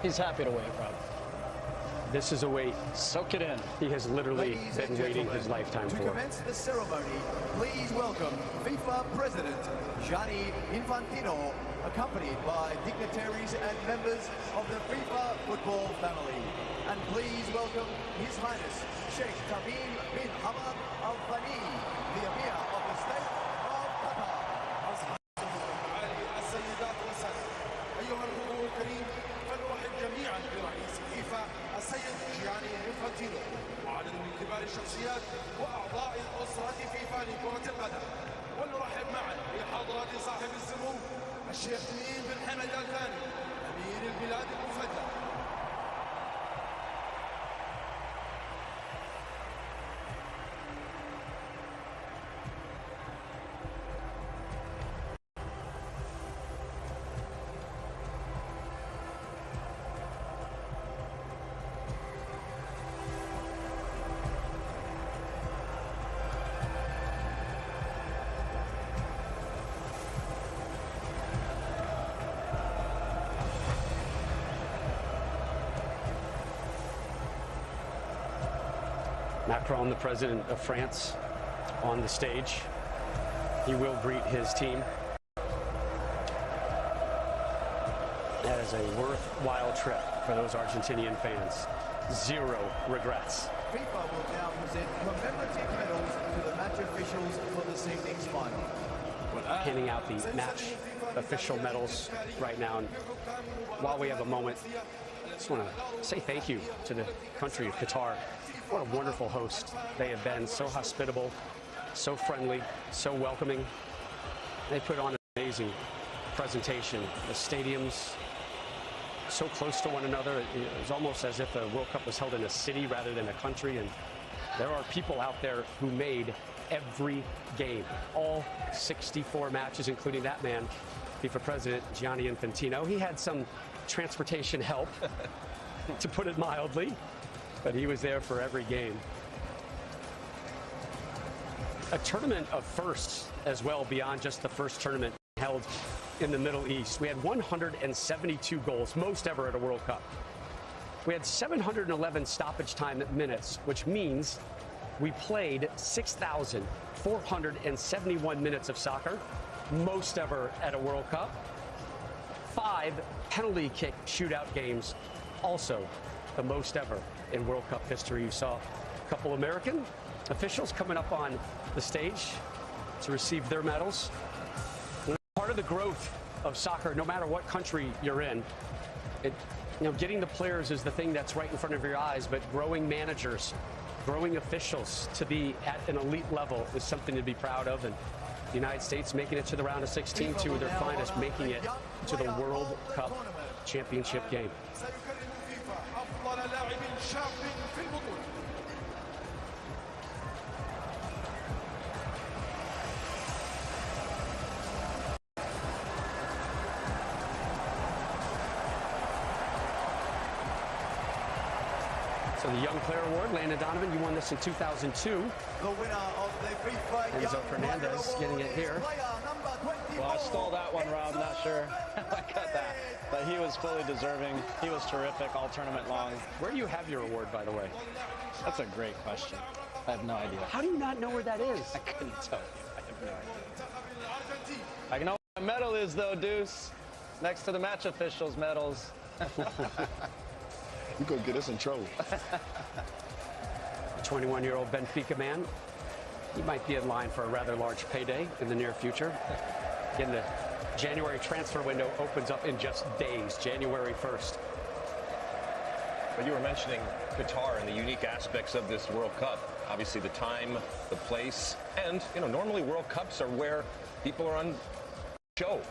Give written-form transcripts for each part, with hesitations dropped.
He's happy to wait, probably. This is a wait. Soak it in. He has literally been waiting his lifetime for. To commence the ceremony, please welcome FIFA President Gianni Infantino, accompanied by dignitaries and members of the FIFA football family. And please welcome His Highness Sheikh Tamim bin Hamad Al Thani, the Emir of the State of Qatar. السيدات والسادة، أيها الحضور الكريم، فنرحب جميعا برئيس فيفا السيد جياني انفانتينو وعدد من كبار الشخصيات وأعضاء أسرة فيفا لكرة القدم. ونرحب معا بحضرة صاحب السمو الشيخ تميم بن حمد آل ثاني أمير البلاد المفدى. Macron, the president of France, on the stage. He will greet his team. That is a worthwhile trip for those Argentinian fans. Zero regrets. FIFA will now present commemorative medals to the match officials for this evening's final. Handing out the match official medals right now. And while we have a moment, I just want to say thank you to the country of Qatar. What a wonderful host they have been. So hospitable, so friendly, so welcoming. They put on an amazing presentation. The stadiums so close to one another. It was almost as if the World Cup was held in a city rather than a country. And there are people out there who made every game, all 64 matches, including that man, FIFA President Gianni Infantino. He had some transportation help, to put it mildly, but he was there for every game. A tournament of firsts as well, beyond just the first tournament held in the Middle East. We had 172 goals, most ever at a World Cup. We had 711 stoppage time minutes, which means we played 6,471 minutes of soccer, most ever at a World Cup. 5 penalty kick shootout games, also the most ever in World Cup history. You saw a couple American officials coming up on the stage to receive their medals. Part of the growth of soccer, no matter what country you're in, getting the players is the thing that's right in front of your eyes, but growing managers, growing officials to be at an elite level is something to be proud of. And the United States making it to the round of 16, two of their finest making it to the World Cup championship game. So the Young Player Award, Landon Donovan, you won this in 2002. The winner of the FIFA Enzo Fernandez getting it here. Well, I stole that one, Rob. Not sure I got that. But he was fully deserving. He was terrific all tournament long. Where do you have your award, by the way? That's a great question. I have no idea. How do you not know where that is? I couldn't tell you. I have no idea. I know what my medal is, though, Deuce. Next to the match officials' medals. You're going to get us in trouble. The 21-year-old Benfica man, he might be in line for a rather large payday in the near future. Again, the January transfer window opens up in just days, January 1st. But you were mentioning Qatar and the unique aspects of this World Cup. Obviously, the time, the place, and, normally World Cups are where people are on show.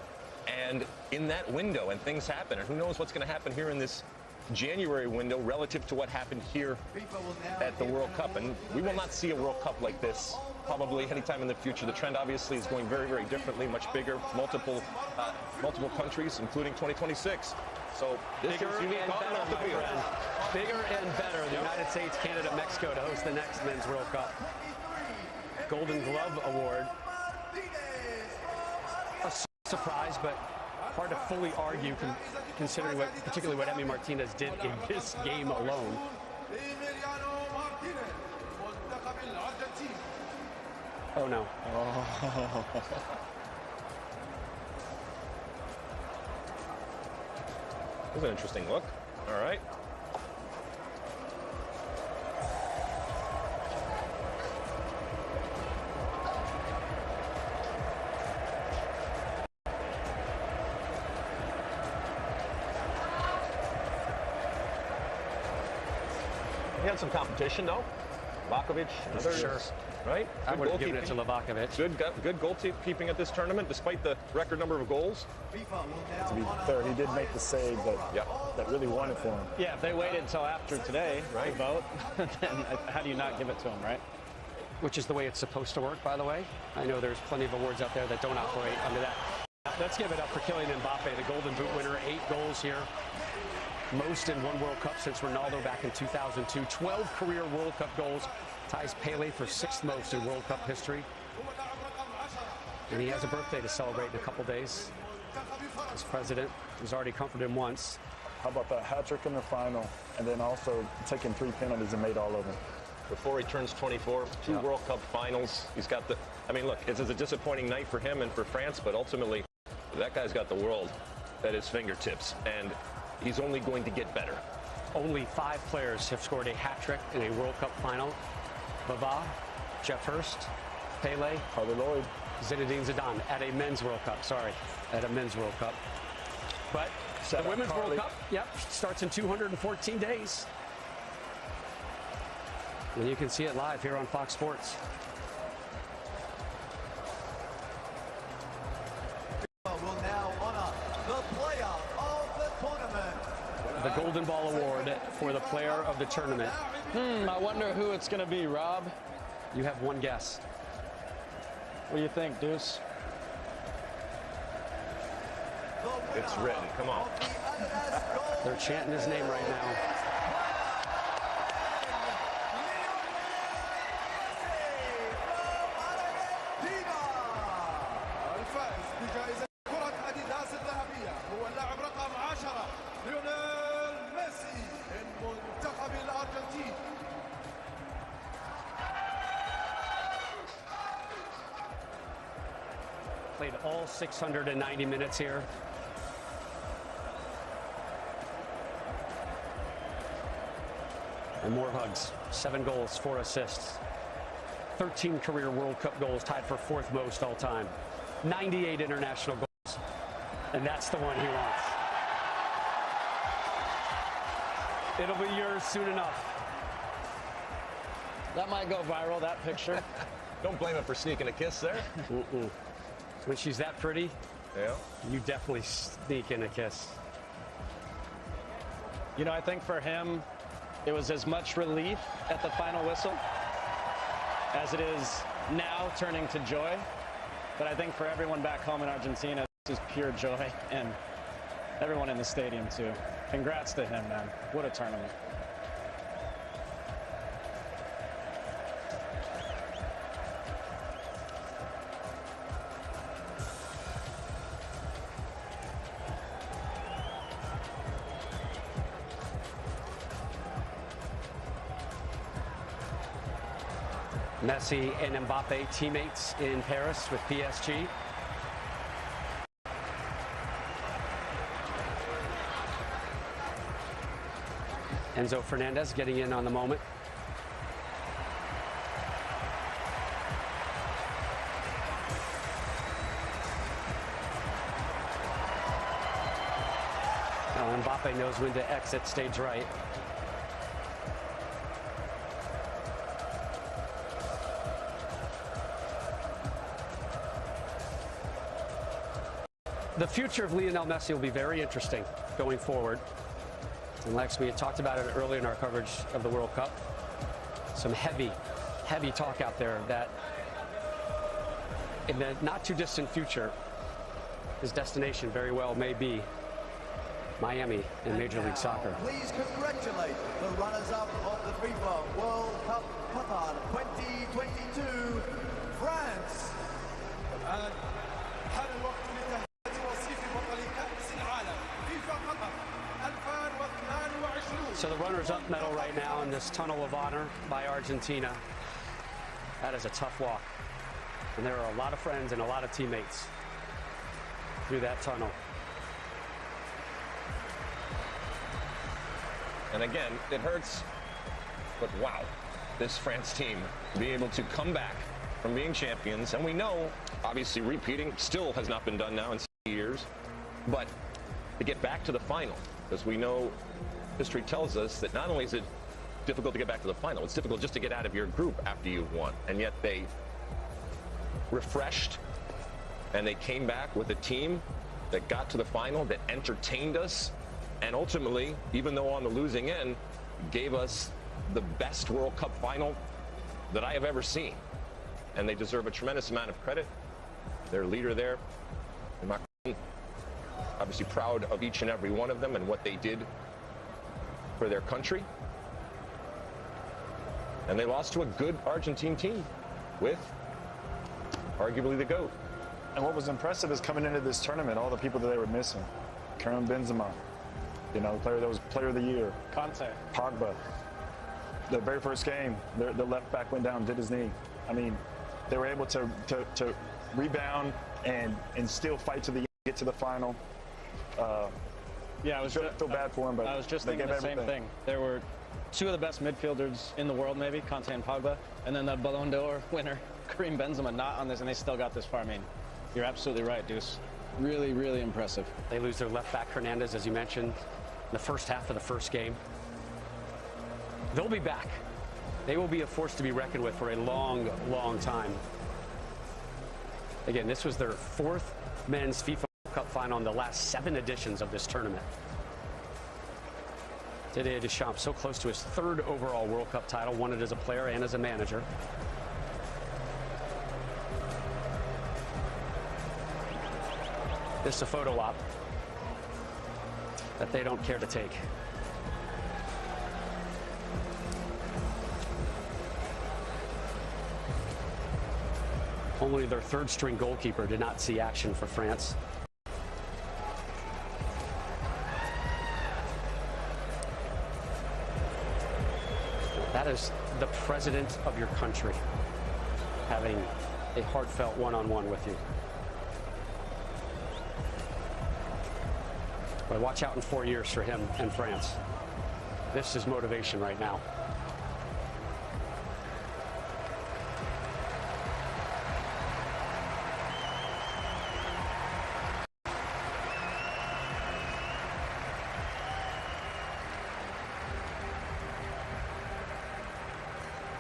And in that window, and things happen. And who knows what's going to happen here in this January window relative to what happened here at the World Cup. And we will not see a World Cup like this probably anytime in the future. The trend obviously is going very, very differently, much bigger, multiple countries, including 2026. So this is unique on and off the field. Bigger and better. The United States, Canada, Mexico to host the next Men's World Cup. Golden Glove Award. A surprise, but hard to fully argue considering particularly what Emi Martinez did in this game alone. Oh no. Oh. That was an interesting look. All right. He had some competition, though. Lakovic, others, Sure. right? I Good would have given goalkeeping. it to Livakovic. Good goalkeeping at this tournament, despite the record number of goals. To be fair, he did make the save that really won it for him. Yeah, if they waited until after today to vote, then how do you not give it to him, right? Which is the way it's supposed to work, by the way. I know there's plenty of awards out there that don't operate under that. Let's give it up for Kylian Mbappe, the Golden Boot winner. 8 goals here. Most in one World Cup since Ronaldo back in 2002. 12 career World Cup goals. Ties Pele for 6th most in World Cup history. And he has a birthday to celebrate in a couple days. As president, he's already comforted him once. How about that hat trick in the final, and then also taking 3 penalties and made all of them. Before he turns 24, 2 World Cup finals. He's got the, I mean, look, it's a disappointing night for him and for France, but ultimately, that guy's got the world at his fingertips, and he's only going to get better. Only 5 players have scored a hat trick in a World Cup final. Bava, Jeff Hurst, Pele, Harvey Lloyd, Zinedine Zidane at a men's World Cup. Sorry, at a men's World Cup. But the Women's World Cup, starts in 214 days. And you can see it live here on Fox Sports. Will now honor the player of the tournament. The Golden Ball Award for the player of the tournament. I wonder who it's going to be, Rob. You have one guess. What do you think, Deuce? It's written. Come on. They're chanting his name right now. الفائز بجائزة كرة أديداس الذهبية هو اللاعب رقم 10 ليونيل ميسي من منتخب الأرجنتين. Played all 690 minutes here. And more hugs. 7 goals, 4 assists. 13 career World Cup goals, tied for 4th most all time. 98 international goals. And that's the one he wants. It'll be yours soon enough. That might go viral, that picture. Don't blame him for sneaking a kiss there. When she's that pretty, Yeah. you definitely sneak in a kiss. You know, I think for him, it was as much relief at the final whistle as it is now turning to joy. But I think for everyone back home in Argentina, this is pure joy, and everyone in the stadium too. Congrats to him, man. What a tournament. Messi and Mbappe teammates in Paris with PSG. Enzo Fernandez getting in on the moment. Now Mbappe knows when to exit stage right. The future of Lionel Messi will be very interesting going forward. And Lex, we had talked about it earlier in our coverage of the World Cup. Some heavy talk out there that in the not too distant future, his destination very well may be Miami in Major League Soccer. Please congratulate the runners-up of the FIFA World Cup Qatar 2022, France. الآن حان الوقت لتهنئة وصيف بطل كأس So the runners-up medal right now in this tunnel of honor by Argentina. That is a tough walk. And there are a lot of friends and a lot of teammates through that tunnel. And again, it hurts, but wow, this France team to be able to come back from being champions, and we know, obviously, repeating still has not been done now in 60 years, but to get back to the final, because we know history tells us that not only is it difficult to get back to the final, it's difficult just to get out of your group after you've won, and yet they refreshed, and they came back with a team that got to the final, that entertained us, and ultimately, even though on the losing end, gave us the best World Cup final that I have ever seen. And they deserve a tremendous amount of credit. Their leader there, Macron, obviously proud of each and every one of them and what they did for their country. And they lost to a good Argentine team with arguably the GOAT. And what was impressive is coming into this tournament, all the people that they were missing. Karim Benzema, you know, the player that was player of the year. Conte. Pogba. The very first game, the left back went down, did his knee. I mean, they were able to rebound and still fight to the end, get to the final. Yeah, I was feel bad for him, but I was just they thinking gave the same everything. thing. There were two of the best midfielders in the world, maybe, Conte and Pogba, and then the Ballon d'Or winner, Karim Benzema, not on this, and they still got this far. I mean, you're absolutely right, Deuce. Really, really impressive. They lose their left back, Hernandez, as you mentioned, in the first half of the first game. They'll be back. They will be a force to be reckoned with for a long, long time. Again, this was their fourth men's FIFA World Cup final in the last 7 editions of this tournament. Didier Deschamps so close to his 3rd overall World Cup title, won it as a player and as a manager. This is a photo op that they don't care to take. Only their 3rd string goalkeeper did not see action for France. That is the president of your country having a heartfelt one-on-one with you. But watch out in 4 years for him and France. This is motivation right now.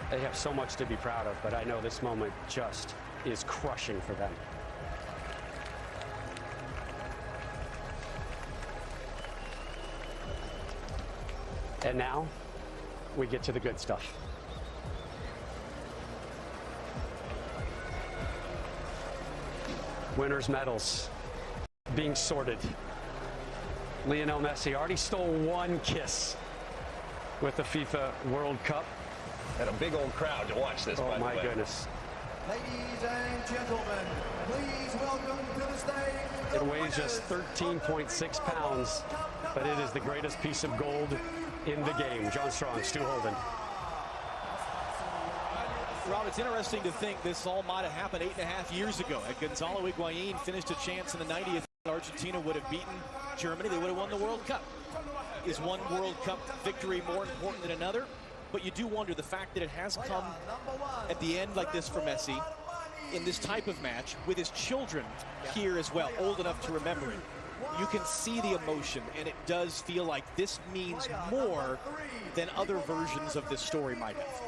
They have so much to be proud of, but I know this moment just is crushing for them. And now we get to the good stuff. Winners' medals being sorted. Lionel Messi already stole 1 kiss with the FIFA World Cup. And a big old crowd to watch this, by the way. Oh, my goodness. Ladies and gentlemen, please welcome to the stage. It weighs just 13.6 pounds, but it is the greatest piece of gold in the game. John Strong, Stu Holden. Rob, it's interesting to think this all might have happened 8.5 years ago. At Gonzalo Higuain finished a chance in the 90th. Argentina would have beaten Germany. They would have won the World Cup. Is one World Cup victory more important than another? But you do wonder the fact that it has come at the end like this for Messi in this type of match with his children here as well, old enough to remember it. You can see the emotion, and it does feel like this means more than other versions of this story might have.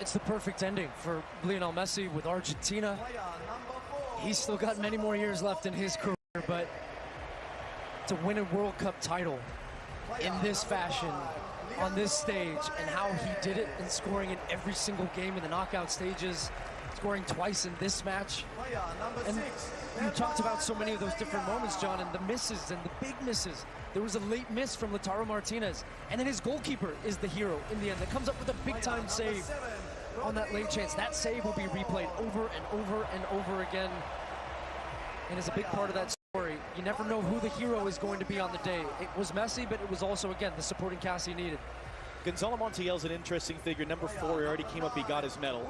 It's the perfect ending for Lionel Messi with Argentina. He's still got many more years left in his career, but to win a World Cup title in this fashion, on this stage, and how he did it in scoring in every single game in the knockout stages, scoring twice in this match. And you talked about so many of those different moments, John, and the misses and the big misses. There was a late miss from Lautaro Martinez, and then his goalkeeper is the hero in the end that comes up with a big-time save on that late chance. That save will be replayed over and over and over again, and is a big part of that story. You never know who the hero is going to be on the day. It was Messi, but it was also, again, the supporting cast he needed. Gonzalo Montiel's an interesting figure. Number 4, he already came up, he got his medal.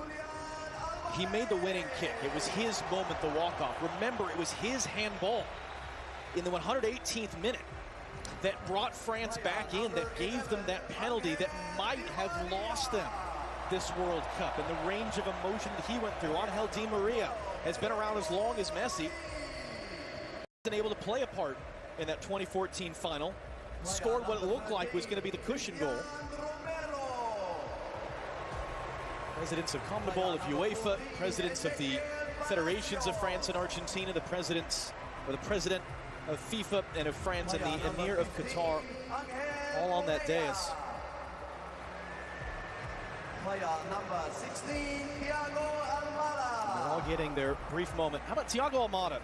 He made the winning kick. It was his moment, the walk-off. Remember, it was his handball in the 118th minute that brought France back in, that gave them that penalty that might have lost them this World Cup. And the range of emotion that he went through. Angel Di Maria has been around as long as Messi. Been able to play a part in that 2014 final. Scored what it looked like was going to be the cushion goal. Presidents of CONMEBOL, of UEFA, presidents of the federations of France and Argentina, the president of FIFA and of France, and the Emir of Qatar, all on that dais. Player number 16, Thiago Almada. They're all getting their brief moment. How about Thiago Almada?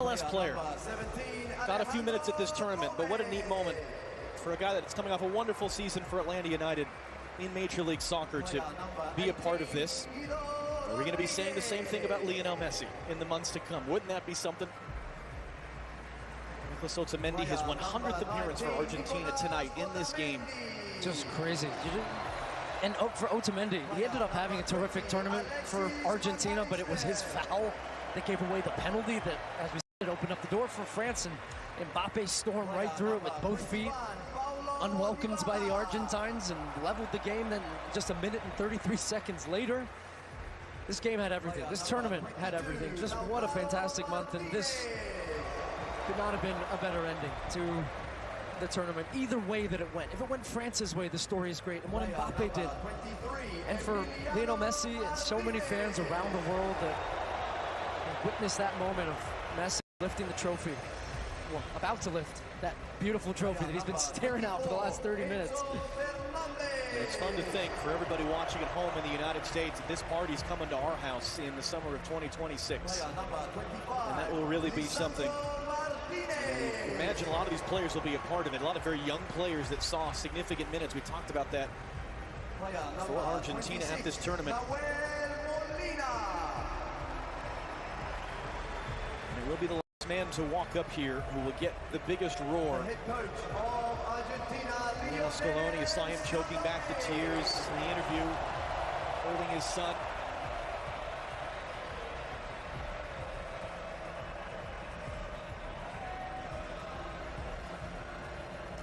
MLS player. Got a few minutes at this tournament, but what a neat moment for a guy that's coming off a wonderful season for Atlanta United in Major League Soccer to be a part of this. Are we going to be saying the same thing about Lionel Messi in the months to come? Wouldn't that be something? Nicolas Otamendi, his 100th appearance for Argentina tonight in this game. Just crazy. And for Otamendi, he ended up having a terrific tournament for Argentina, but it was his foul that gave away the penalty that, as we said, opened up the door for France, and Mbappe stormed right through it with both feet, unwelcomed by the Argentines, and leveled the game. Then just a minute and 33 seconds later, this game had everything. This tournament had everything. Just what a fantastic month, and this could not have been a better ending to the tournament, either way that it went. If it went France's way, the story is great, and what Mbappe did. And for Lionel Messi and so many fans around the world that witnessed that moment of Messi lifting the trophy, well, about to lift that beautiful trophy that he's been staring out for the last 30 minutes. It's fun to think for everybody watching at home in the United States that this party's coming to our house in the summer of 2026. And that will really be something. I imagine a lot of these players will be a part of it. A lot of very young players that saw significant minutes. We talked about that for Argentina at this tournament. And it will be the last man to walk up here who will get the biggest roar. Lionel Scaloni, you saw him choking back the tears in the interview, holding his son.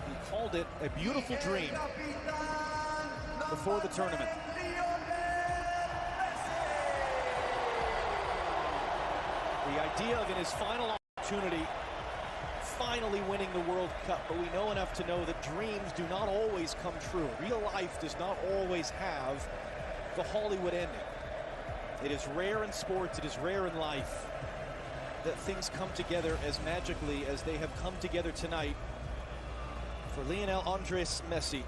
He called it a beautiful dream before the tournament. The idea of in his final opportunity finally winning the World Cup, but we know enough to know that dreams do not always come true. Real life does not always have the Hollywood ending. It is rare in sports, it is rare in life that things come together as magically as they have come together tonight for Lionel Andres Messi.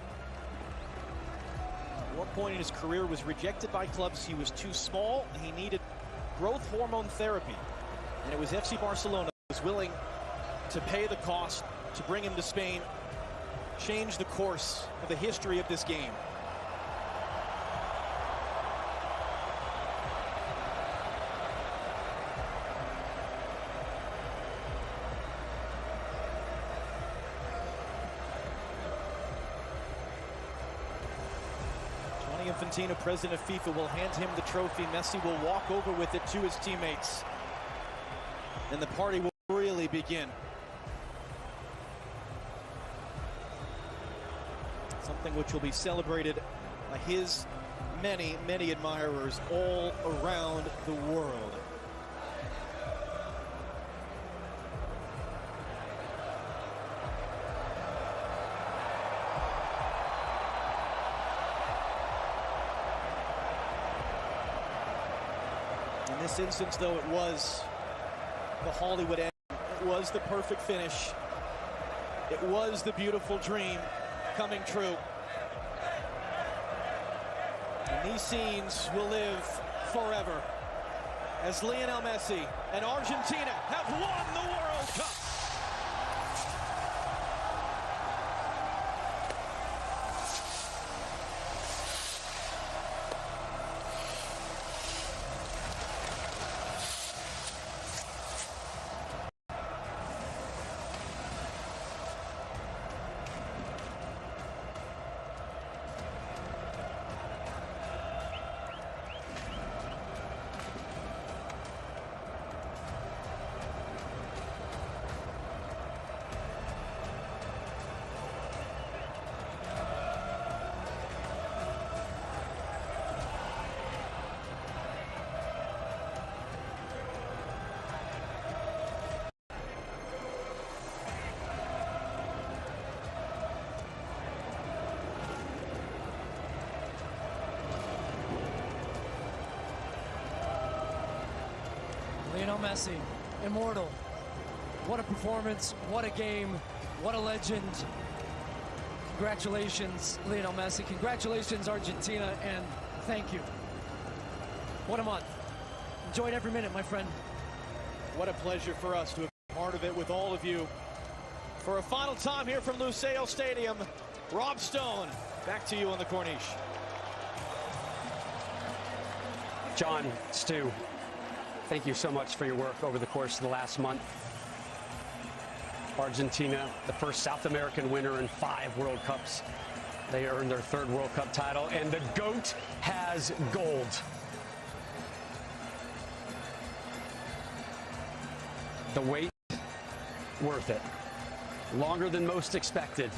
At one point in his career was rejected by clubs. He was too small, he needed growth hormone therapy, and it was FC Barcelona that was willing to pay the cost to bring him to Spain, change the course of the history of this game. Gianni Infantino, president of FIFA, will hand him the trophy. Messi will walk over with it to his teammates, and the party will really begin. Something which will be celebrated by his many, many admirers all around the world. In this instance, though, it was the Hollywood end. It was the perfect finish. It was the beautiful dream coming true. And these scenes will live forever as Lionel Messi and Argentina have won the World Cup. Lionel Messi, immortal. What a performance, what a game, what a legend. Congratulations, Lionel Messi. Congratulations, Argentina, and thank you. What a month. Enjoyed every minute, my friend. What a pleasure for us to have been part of it with all of you. For a final time here from Lusail Stadium, Rob Stone, back to you on the Corniche. John, Stu, thank you so much for your work over the course of the last month. Argentina, the first South American winner in 5 World Cups. They earned their 3rd World Cup title, and the GOAT has gold. The wait, worth it. Longer than most expected,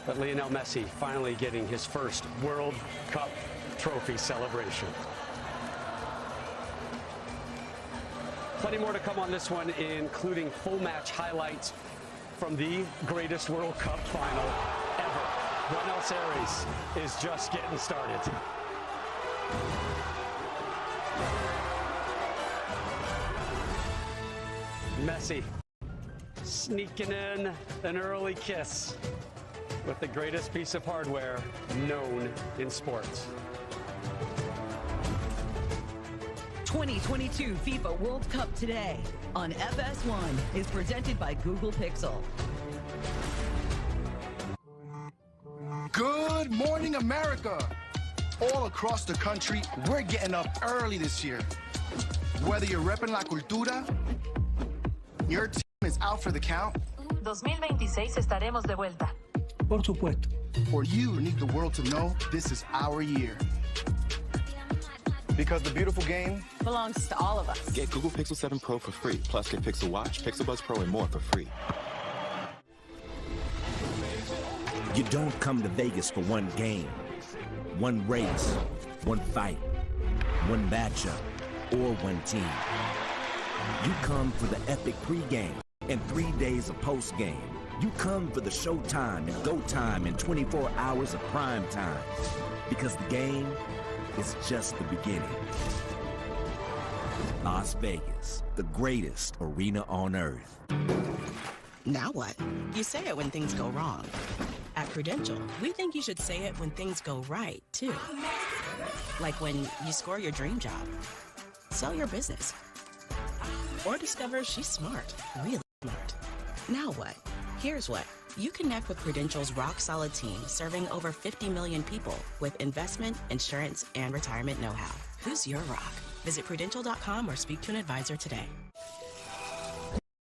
but Lionel Messi finally getting his first World Cup trophy celebration. Plenty more to come on this one, including full match highlights from the greatest World Cup final ever. Buenos Aires is just getting started. Messi sneaking in an early kiss with the greatest piece of hardware known in sports. 2022 FIFA World Cup today on FS1 is presented by Google Pixel. Good morning, America. All across the country, we're getting up early this year. Whether you're repping La Cultura, your team is out for the count, 2026 estaremos de vuelta. Por supuesto. Or you need the world to know this is our year. Because the beautiful game Belongs to all of us. Get Google Pixel 7 Pro for free. Plus, get Pixel Watch, Pixel Buds Pro, and more for free. You don't come to Vegas for one game, one race, one fight, one matchup, or one team. You come for the epic pregame and 3 days of postgame. You come for the showtime and go time and 24 hours of prime time. Because the game is just the beginning. Las Vegas, the greatest arena on earth. Now what? You say it when things go wrong. At Prudential, we think you should say it when things go right, too. Like when you score your dream job, sell your business, or discover she's smart, really smart. Now what? Here's what. You connect with Prudential's rock-solid team serving over 50 million people with investment, insurance, and retirement know-how. Who's your rock? Visit Prudential.com or speak to an advisor today.